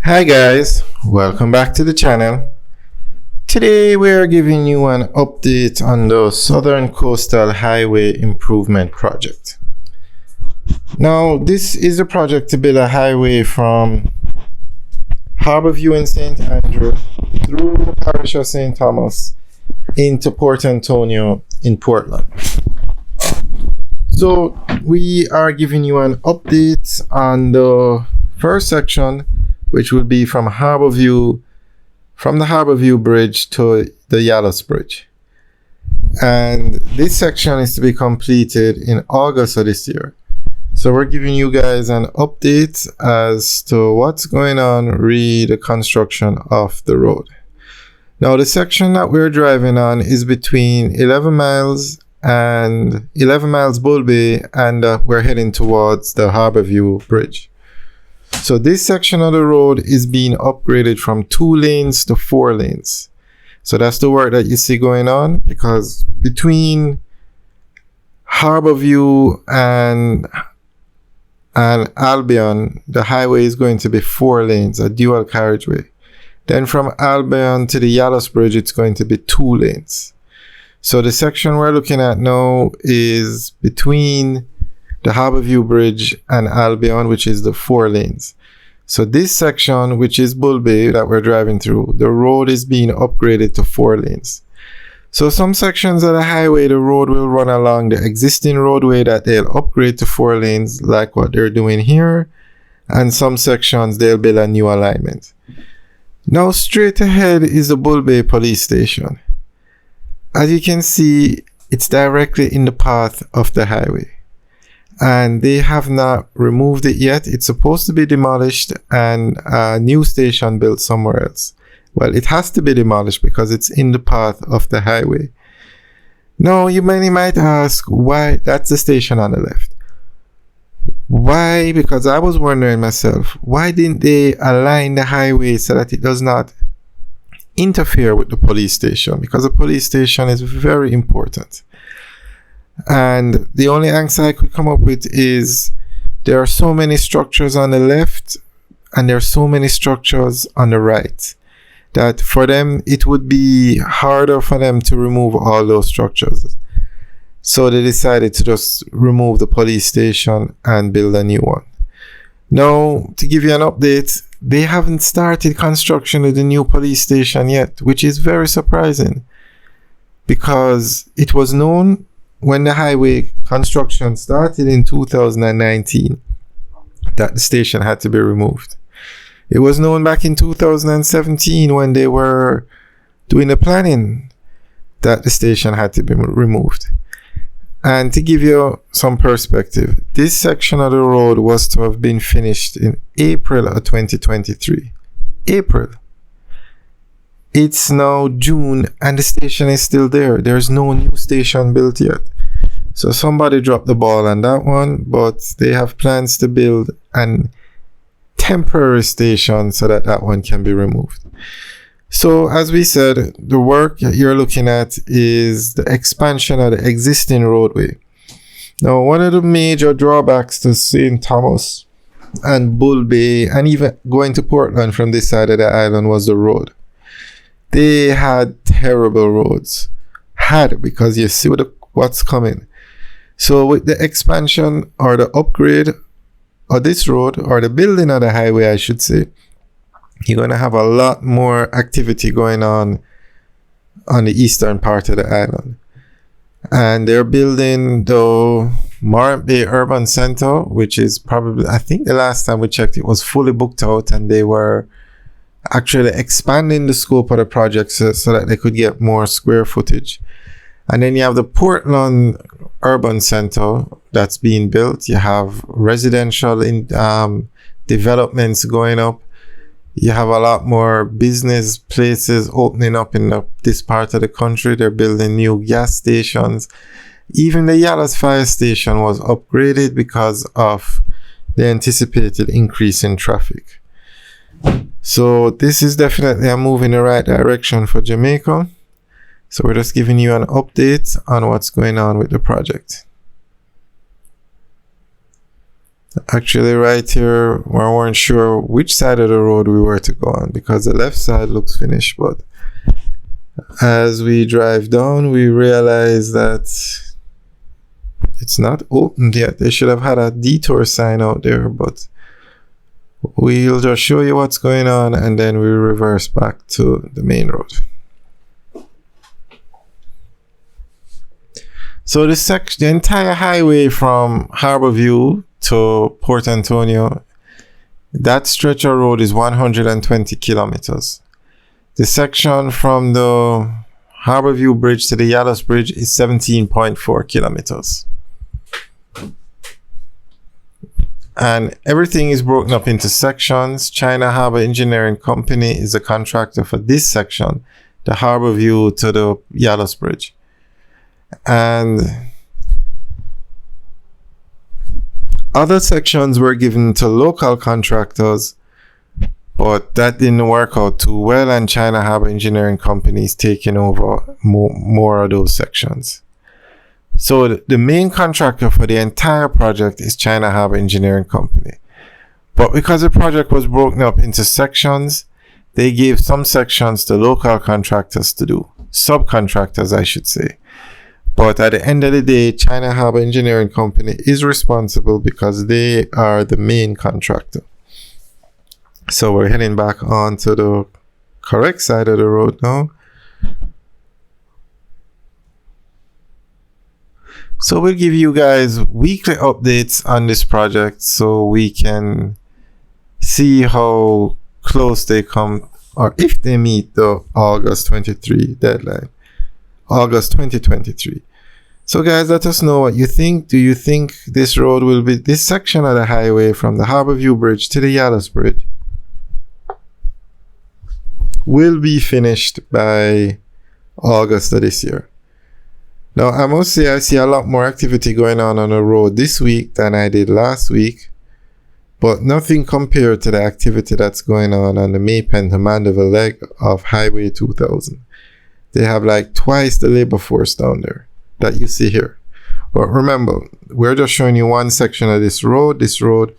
Hi guys, welcome back to the channel. Today we are giving you an update on the Southern Coastal Highway Improvement Project. Now this is a project to build a highway from Harborview in St. Andrew through the parish of St. Thomas into Port Antonio in Portland. So we are giving you an update on the first section, which will be from the Harborview Bridge to the Yallus Bridge. And this section is to be completed in August of this year. So we're giving you guys an update as to what's going on re the construction of the road. Now the section that we're driving on is between 11 miles Bull Bay, and we're heading towards the Harborview Bridge. So this section of the road is being upgraded from 2 lanes to 4 lanes. So that's the work that you see going on, because between Harborview and Albion, the highway is going to be 4 lanes, a dual carriageway. Then from Albion to the Yallus Bridge, it's going to be 2 lanes. So the section we're looking at now is between the Harborview Bridge and Albion, which is the 4 lanes. So this section, which is Bull Bay that we're driving through, the road is being upgraded to 4 lanes. So some sections of the highway, the road will run along the existing roadway that they'll upgrade to 4 lanes, like what they're doing here. And some sections, they'll build a new alignment. Now straight ahead is the Bull Bay Police Station. As you can see, it's directly in the path of the highway. And they have not removed it yet. It's supposed to be demolished and a new station built somewhere else. Well, it has to be demolished because it's in the path of the highway. Now, many might ask, why? That's the station on the left. Why? Because I was wondering myself, why didn't they align the highway so that it does not interfere with the police station? Because the police station is very important. And the only answer I could come up with is there are so many structures on the left and there are so many structures on the right that for them it would be harder for them to remove all those structures. So they decided to just remove the police station and build a new one. Now, to give you an update, they haven't started construction of the new police station yet, which is very surprising, because it was known when the highway construction started in 2019 that the station had to be removed. It was known back in 2017 when they were doing the planning that the station had to be removed. And to give you some perspective, this section of the road was to have been finished in April of 2023. April. It's now June and the station is still there. There's no new station built yet. So somebody dropped the ball on that one, but they have plans to build an temporary station so that that one can be removed. So as we said, the work that you're looking at is the expansion of the existing roadway. Now, one of the major drawbacks to St. Thomas and Bull Bay and even going to Portland from this side of the island was the road. They had terrible roads. Because you see what's coming. So with the expansion or the upgrade of this road, or the building of the highway, I should say, you're going to have a lot more activity going on the eastern part of the island. And they're building the Morant Bay Urban Center, which is probably, I think the last time we checked, it was fully booked out, and they were actually expanding the scope of the project so that they could get more square footage. And then you have the Portland Urban Center that's being built. You have residential developments going up. You have a lot more business places opening up in this part of the country. They're building new gas stations. Even the Yallus Fire Station was upgraded because of the anticipated increase in traffic. So this is definitely a move in the right direction for Jamaica. So we're just giving you an update on what's going on with the project. Actually, right here, we weren't sure which side of the road we were to go on because the left side looks finished, but as we drive down, we realize that it's not opened yet. They should have had a detour sign out there, but we'll just show you what's going on and then we reverse back to the main road. So the entire highway from Harborview to Port Antonio, that stretch of road is 120 kilometers. The section from the Harborview Bridge to the Yalos Bridge is 17.4 kilometers. And everything is broken up into sections. China Harbor Engineering Company is the contractor for this section, the Harborview to the Yalos Bridge. And other sections were given to local contractors, but that didn't work out too well, and China Harbor Engineering Company is taking over more of those sections. So the main contractor for the entire project is China Harbor Engineering Company. But because the project was broken up into sections, they gave some sections to local contractors to do. Subcontractors, I should say. But at the end of the day, China Harbor Engineering Company is responsible because they are the main contractor. So we're heading back onto the correct side of the road now. So we'll give you guys weekly updates on this project so we can see how close they come or if they meet the August 23 deadline. August 2023. So guys, let us know what you think. Do you think this road will be, this section of the highway from the Harborview Bridge to the Yalos Bridge will be finished by August of this year? Now, I must say I see a lot more activity going on the road this week than I did last week, but nothing compared to the activity that's going on the Maypen to Mandeville leg of Highway 2000. They have like twice the labor force down there that you see here. But remember, we're just showing you one section of this road. This road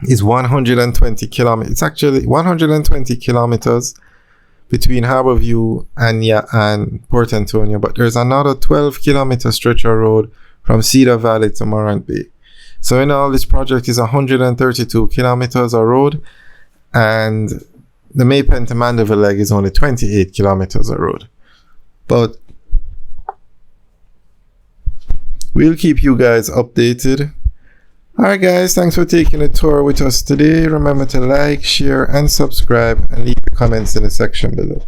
is 120 kilometers. It's actually 120 kilometers between Harborview and Port Antonio. But there's another 12 kilometer stretch of road from Cedar Valley to Morant Bay. So in all, this project is 132 kilometers of road, and the Maypen to Mandeville leg is only 28 kilometers of road. But we'll keep you guys updated. Alright guys, thanks for taking a tour with us today. Remember to like, share, and subscribe, and leave your comments in the section below.